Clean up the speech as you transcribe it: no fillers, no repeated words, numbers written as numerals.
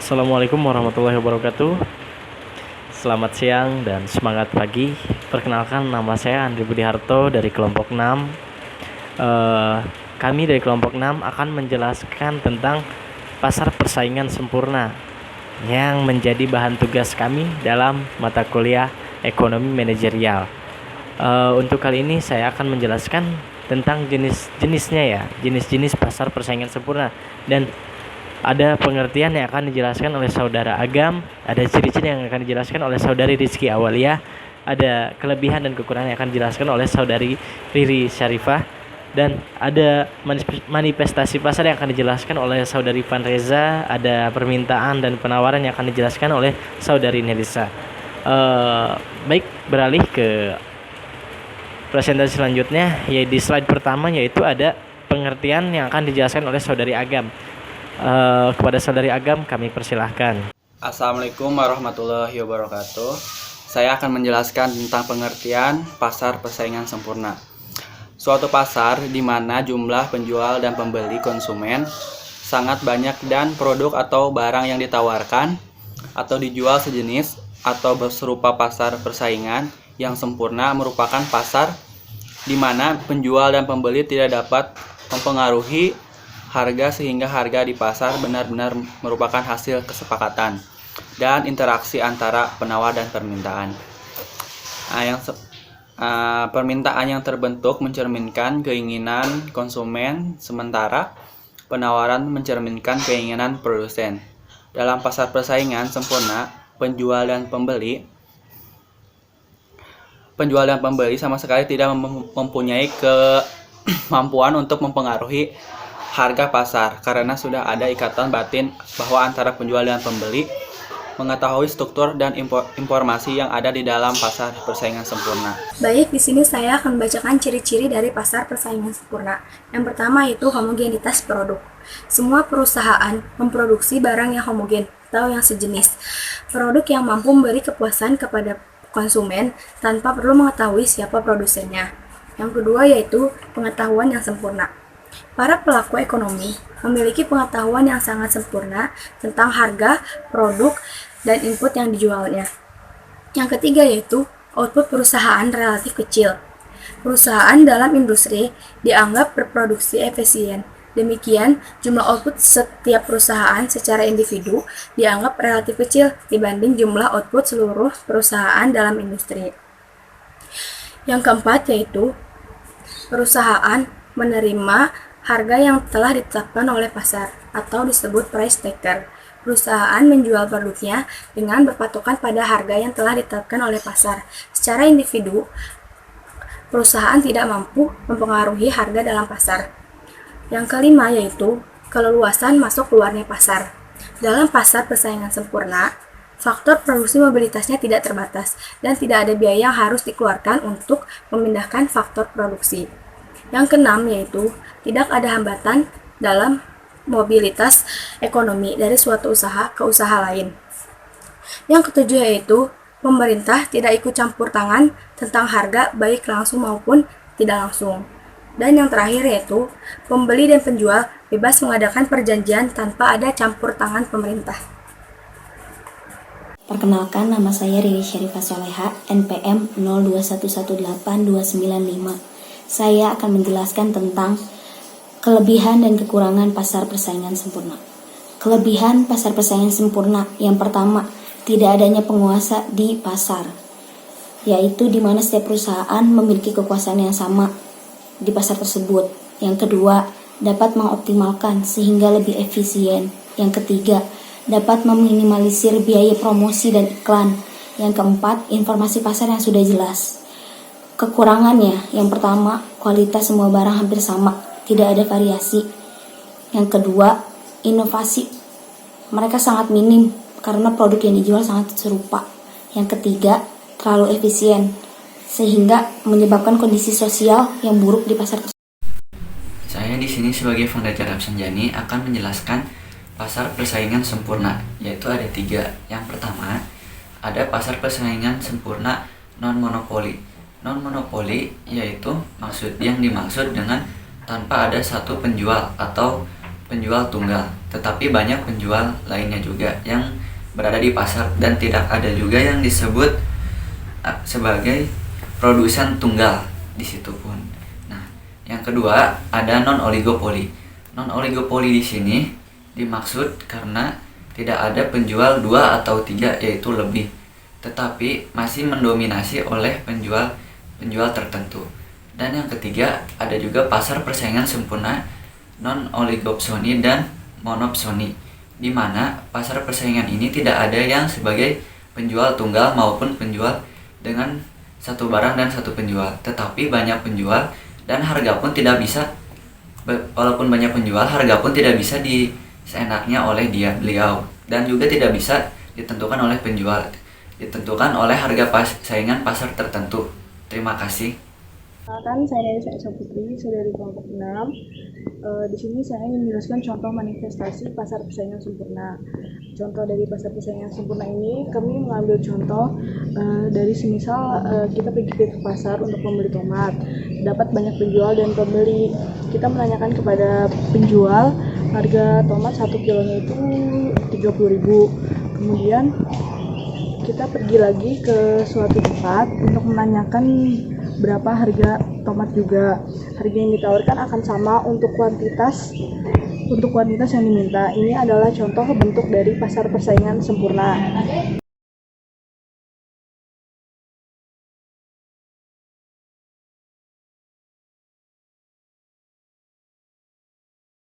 Assalamualaikum warahmatullahi wabarakatuh. Selamat siang dan semangat pagi. Perkenalkan, nama saya Andri Budiharto dari kelompok 6. Kami dari kelompok 6 akan menjelaskan tentang pasar persaingan sempurna yang menjadi bahan tugas kami dalam mata kuliah ekonomi manajerial. Untuk kali ini saya akan menjelaskan tentang jenis-jenisnya ya, jenis-jenis pasar persaingan sempurna, dan ada pengertian yang akan dijelaskan oleh Saudara Agam, ada ciri-ciri yang akan dijelaskan oleh Saudari Rizky Awalia, ada kelebihan dan kekurangan yang akan dijelaskan oleh Saudari Riri Syarifah, dan ada manifestasi pasar yang akan dijelaskan oleh Saudari Van Reza, ada permintaan dan penawaran yang akan dijelaskan oleh Saudari Nelisa. Baik, beralih ke presentasi selanjutnya, yaitu di slide pertama, yaitu ada pengertian yang akan dijelaskan oleh Saudari Agam. Kepada Saudari Agam kami persilahkan. Assalamualaikum warahmatullahi wabarakatuh. Saya akan menjelaskan tentang pengertian pasar persaingan sempurna. Suatu pasar di mana jumlah penjual dan pembeli konsumen sangat banyak dan produk atau barang yang ditawarkan atau dijual sejenis atau serupa. Pasar persaingan yang sempurna merupakan pasar di mana penjual dan pembeli tidak dapat mempengaruhi harga sehingga harga di pasar benar-benar merupakan hasil kesepakatan dan interaksi antara penawar dan permintaan. Permintaan yang terbentuk mencerminkan keinginan konsumen, sementara penawaran mencerminkan keinginan produsen. Dalam pasar persaingan sempurna, penjual dan pembeli sama sekali tidak mempunyai kemampuan untuk mempengaruhi harga pasar karena sudah ada ikatan batin bahwa antara penjual dan pembeli mengetahui struktur dan informasi yang ada di dalam pasar persaingan sempurna. Baik, di sini saya akan membacakan ciri-ciri dari pasar persaingan sempurna. Yang pertama yaitu homogenitas produk. Semua perusahaan memproduksi barang yang homogen atau yang sejenis. Produk yang mampu memberi kepuasan kepada konsumen tanpa perlu mengetahui siapa produsennya. Yang kedua yaitu pengetahuan yang sempurna. Para pelaku ekonomi memiliki pengetahuan yang sangat sempurna tentang harga, produk, dan input yang dijualnya. Yang ketiga yaitu output perusahaan relatif kecil. Perusahaan dalam industri dianggap berproduksi efisien. Demikian, jumlah output setiap perusahaan secara individu dianggap relatif kecil dibanding jumlah output seluruh perusahaan dalam industri. Yang keempat yaitu perusahaan menerima harga yang telah ditetapkan oleh pasar atau disebut price taker. Perusahaan menjual produknya dengan berpatokan pada harga yang telah ditetapkan oleh pasar. Secara individu, perusahaan tidak mampu mempengaruhi harga dalam pasar. Yang kelima yaitu keleluasan masuk keluarnya pasar. Dalam pasar persaingan sempurna, faktor produksi mobilitasnya tidak terbatas dan tidak ada biaya yang harus dikeluarkan untuk memindahkan faktor produksi. Yang keenam yaitu tidak ada hambatan dalam mobilitas ekonomi dari suatu usaha ke usaha lain. Yang ketujuh yaitu pemerintah tidak ikut campur tangan tentang harga baik langsung maupun tidak langsung. Dan yang terakhir yaitu pembeli dan penjual bebas mengadakan perjanjian tanpa ada campur tangan pemerintah. Perkenalkan, nama saya Riri Syarifah Soleha, NPM 021182995. Saya akan menjelaskan tentang kelebihan dan kekurangan pasar persaingan sempurna. Kelebihan pasar persaingan sempurna yang pertama, tidak adanya penguasa di pasar, yaitu di mana setiap perusahaan memiliki kekuasaan yang sama di pasar tersebut. Yang kedua, dapat mengoptimalkan sehingga lebih efisien. Yang ketiga, dapat meminimalisir biaya promosi dan iklan. Yang keempat, informasi pasar yang sudah jelas. Kekurangannya, yang pertama, kualitas semua barang hampir sama, tidak ada variasi. Yang kedua, inovasi. Mereka sangat minim karena produk yang dijual sangat serupa. Yang ketiga, terlalu efisien sehingga menyebabkan kondisi sosial yang buruk di pasar tersebut. Saya di sini sebagai Van Reza Rapsanjani akan menjelaskan pasar persaingan sempurna, yaitu ada 3. Yang pertama, ada pasar persaingan sempurna non-monopoli. Non-monopoli yaitu yang dimaksud dengan tanpa ada satu penjual atau penjual tunggal, tetapi banyak penjual lainnya juga yang berada di pasar dan tidak ada juga yang disebut sebagai produsen tunggal di situ pun. Nah, yang kedua ada non-oligopoli. Non-oligopoli di sini dimaksud karena tidak ada penjual 2 atau 3 yaitu lebih, tetapi masih mendominasi oleh penjual tertentu. Dan yang ketiga ada juga pasar persaingan sempurna non-oligopsoni dan monopsoni, di mana pasar persaingan ini tidak ada yang sebagai penjual tunggal maupun penjual dengan satu barang dan satu penjual, tetapi banyak penjual dan harga pun tidak bisa, walaupun banyak penjual harga pun tidak bisa seenaknya oleh beliau, dan juga tidak bisa ditentukan oleh penjual, ditentukan oleh harga saingan pasar tertentu. Terima kasih. Perkenalkan, saya dari Saisa Putri, saya dari kelompok 6. Di sini saya ingin menjelaskan contoh manifestasi pasar persaingan sempurna. Contoh dari pasar persaingan sempurna ini, kami mengambil contoh dari semisal kita pergi ke pasar untuk membeli tomat, dapat banyak penjual dan pembeli. Kita menanyakan kepada penjual harga tomat 1 kilonya itu 30.000. Kemudian kita pergi lagi ke suatu tempat untuk menanyakan berapa harga tomat juga. Harga yang ditawarkan akan sama untuk kuantitas yang diminta. Ini adalah contoh bentuk dari pasar persaingan sempurna.